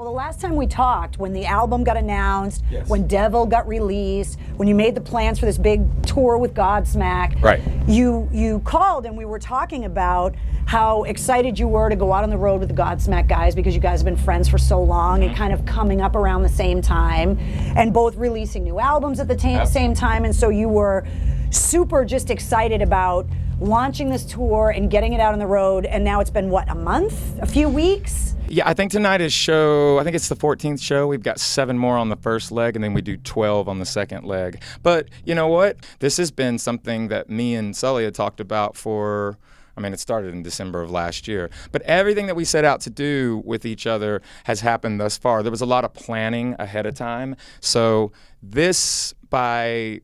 Well, the last time we talked, when the album got announced, Yes. when Devil got released, when you made the plans for this big tour with Godsmack, Right. You called and we were talking about how excited you were to go out on the road with the Godsmack guys because you guys have been friends for so long and kind of coming up around the same time and both releasing new albums at the same time. And so you were super just excited about launching this tour and getting it out on the road. And now it's been, what, a month? A few weeks? Yeah, I think tonight is I think it's the 14th show. We've got 7 more on the first leg, and then we do 12 on the second leg. But you know what? This has been something that me and Sully had talked about it started in December of last year. But everything that we set out to do with each other has happened thus far. There was a lot of planning ahead of time. So this, by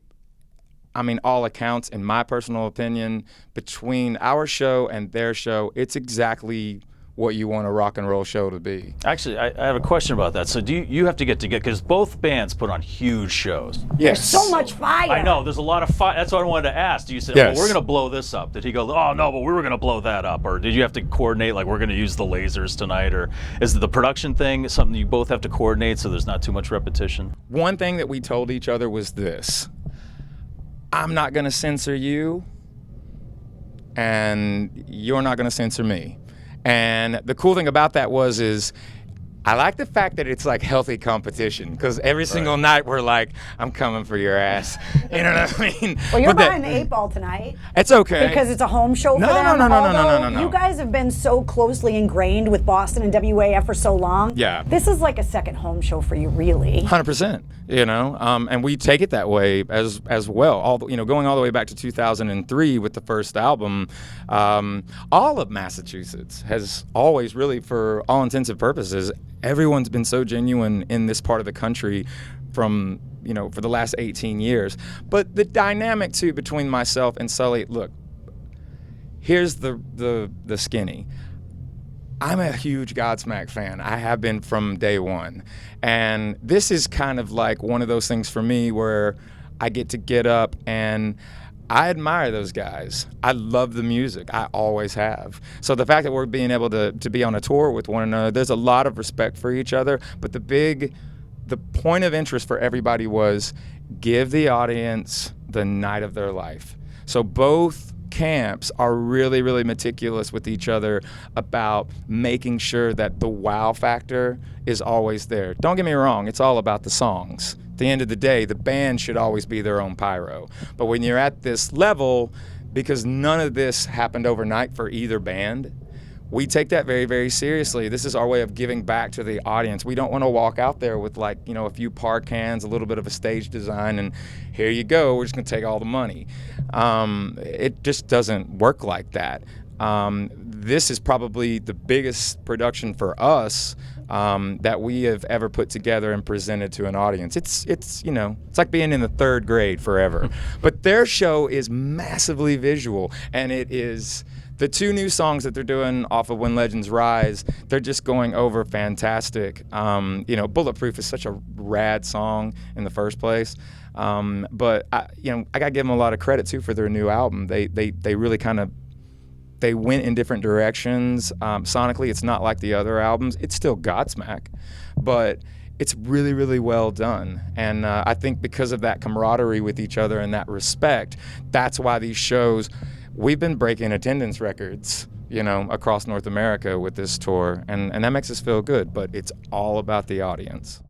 all accounts, in my personal opinion, between our show and their show, it's exactly what you want a rock and roll show to be. Actually, I have a question about that. So you have to get together, because both bands put on huge shows. There's so much fire. I know, there's a lot of fire. That's what I wanted to ask. Do you say, Yes. well, we're going to blow this up? Did he go, oh, no, but we were going to blow that up? Or did you have to coordinate, like, we're going to use the lasers tonight? Or is the production thing something you both have to coordinate so there's not too much repetition? One thing that we told each other was this: I'm not going to censor you, and you're not going to censor me. And the cool thing about that is I like the fact that it's like healthy competition, because every single night we're like, I'm coming for your ass. You know what I mean? Well, you're behind the 8 ball tonight. It's okay. Because it's a home show for No, them. no. You guys have been so closely ingrained with Boston and WAAF for so long. Yeah. This is like a second home show for you, really. 100%. And we take it that way as well. Going all the way back to 2003 with the first album, all of Massachusetts has always really, for all intents and purposes, everyone's been so genuine in this part of the country from, for the last 18 years. But the dynamic too between myself and Sully, look, here's the skinny. I'm a huge Godsmack fan. I have been from day one. And this is kind of like one of those things for me where I get up and I admire those guys. I love the music. I always have. So the fact that we're being able to be on a tour with one another, there's a lot of respect for each other. But the point of interest for everybody was give the audience the night of their life. So both camps are really, really meticulous with each other about making sure that the wow factor is always there. Don't get me wrong, it's all about the songs. At the end of the day, the band should always be their own pyro. But when you're at this level, because none of this happened overnight for either band, we take that very, very seriously. This is our way of giving back to the audience. We don't want to walk out there with a few par cans, a little bit of a stage design, and here you go, we're just going to take all the money. It just doesn't work like that. This is probably the biggest production for us that we have ever put together and presented to an audience. It's like being in the 3rd grade forever. But their show is massively visual, and it is the 2 new songs that they're doing off of When Legends Rise. They're just going over fantastic. Bulletproof is such a rad song in the first place. But I gotta give them a lot of credit too for their new album. They really they went in different directions. Sonically, it's not like the other albums. It's still Godsmack, but it's really, really well done. And I think because of that camaraderie with each other and that respect, that's why these shows, we've been breaking attendance records, across North America with this tour. And that makes us feel good, but it's all about the audience.